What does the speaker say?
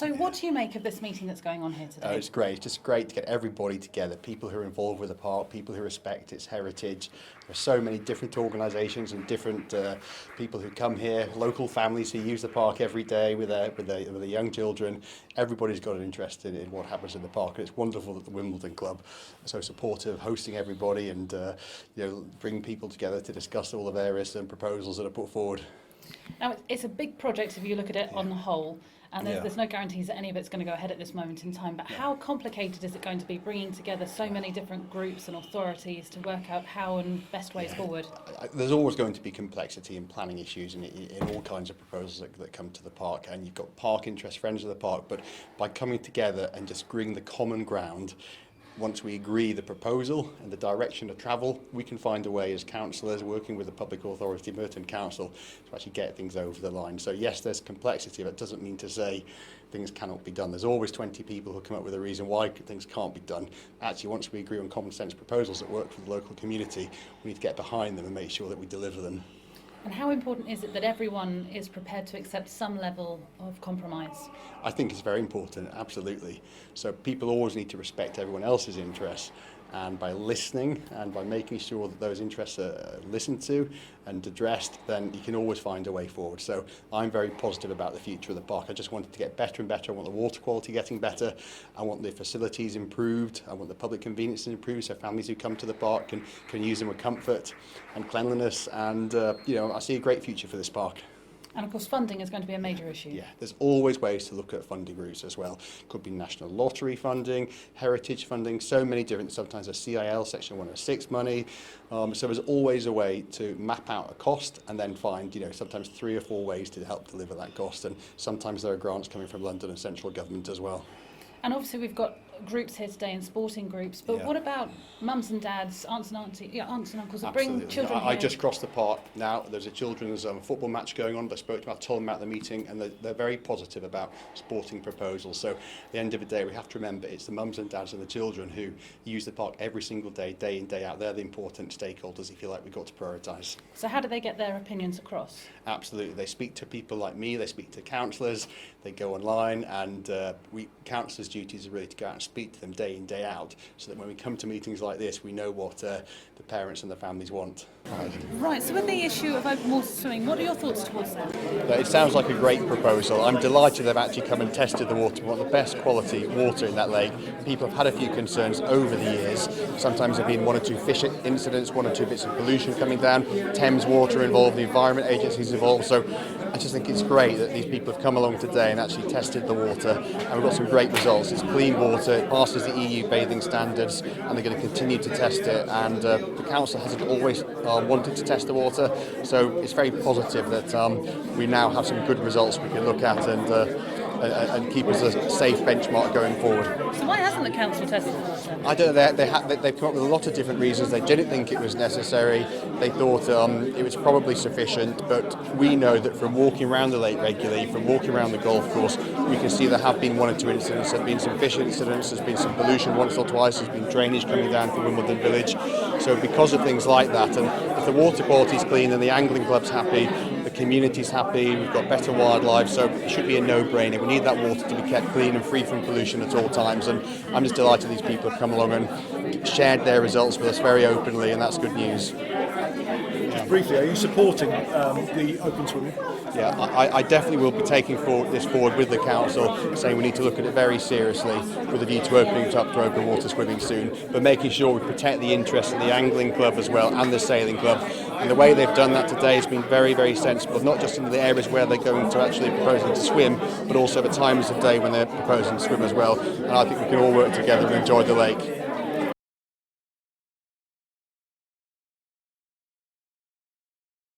So what do you make of this meeting that's going on here today? It's great. It's just great to get everybody together, people who are involved with the park, people who respect its heritage. There are so many different organisations and different people who come here, local families who use the park every day with their young children. Everybody's got an interest in what happens in the park, and it's wonderful that the Wimbledon Club are so supportive, hosting everybody and bring people together to discuss all the various proposals that are put forward. Now, it's a big project if you look at it on the whole, and there's no guarantees that any of it's going to go ahead at this moment in time, but how complicated is it going to be bringing together so many different groups and authorities to work out how and best ways forward? There's always going to be complexity and planning issues in all kinds of proposals that come to the park, and you've got park interest, Friends of the Park, but by coming together and just agreeing the common ground, once we agree the proposal and the direction of travel, we can find a way as councillors working with the public authority, Merton Council, to actually get things over the line. So yes, there's complexity, but it doesn't mean to say things cannot be done. There's always 20 people who come up with a reason why things can't be done. Actually, once we agree on common sense proposals that work for the local community, we need to get behind them and make sure that we deliver them. And how important is it that everyone is prepared to accept some level of compromise? I think it's very important, absolutely. So people always need to respect everyone else's interests, and by listening and by making sure that those interests are listened to and addressed, then you can always find a way forward. So I'm very positive about the future of the park. I just want it to get better and better. I want the water quality getting better. I want the facilities improved. I want the public convenience improved so families who come to the park can use them with comfort and cleanliness. And I see a great future for this park. And of course funding is going to be a major issue. Yeah, there's always ways to look at funding routes as well. Could be national lottery funding, heritage funding, so many different, sometimes a CIL, Section 106 money. So there's always a way to map out a cost and then find, sometimes 3 or 4 ways to help deliver that cost. And sometimes there are grants coming from London and central government as well. And obviously we've got groups here today and sporting groups, but what about mums and dads, aunts and uncles that bring children here? I just crossed the park now. There's a children's football match going on, but I spoke to them, I told them about the meeting, and they're very positive about sporting proposals. So at the end of the day, we have to remember it's the mums and dads and the children who use the park every single day, day in, day out. They're the important stakeholders, if you like, we've got to prioritise. So how do they get their opinions across? Absolutely. They speak to people like me, they speak to councillors, they go online, and councillors' duties are really to go out and speak to them day in, day out, so that when we come to meetings like this, we know what the parents and the families want. Right, so with the issue of open water swimming, what are your thoughts towards that? It sounds like a great proposal. I'm delighted they've actually come and tested the water. We want the best quality water in that lake. People have had a few concerns over the years. Sometimes there have been 1 or 2 fish incidents, 1 or 2 bits of pollution coming down, Thames Water involved, the Environment Agency's involved. So I just think it's great that these people have come along today and actually tested the water, and we've got some great results. It's clean water, it passes the EU bathing standards, and they're going to continue to test it. And the council hasn't always wanted to test the water, so it's very positive that we now have some good results we can look at and keep us a safe benchmark going forward. So why hasn't the council tested the water? I don't know. They've come up with a lot of different reasons. They didn't think it was necessary. They thought it was probably sufficient, but we know that from walking around the lake regularly, from walking around the golf course, we can see there have been 1 or 2 incidents. There have been some fish incidents, there's been some pollution once or twice, there's been drainage coming down from Wimbledon Village. So because of things like that, and if the water quality is clean and the angling club's happy, the community's happy, we've got better wildlife, so it should be a no-brainer. We need that water to be kept clean and free from pollution at all times, and I'm just delighted these people have come along and shared their results with us very openly, and that's good news. Just briefly, are you supporting the open swimming? Yeah, I definitely will be taking this forward with the council, saying we need to look at it very seriously with a view to opening it up to open water swimming soon, but making sure we protect the interests of the angling club as well and the sailing club. And the way they've done that today has been very, very sensible, not just in the areas where they're going to actually proposing to swim, but also the times of day when they're proposing to swim as well. And I think we can all work together and enjoy the lake.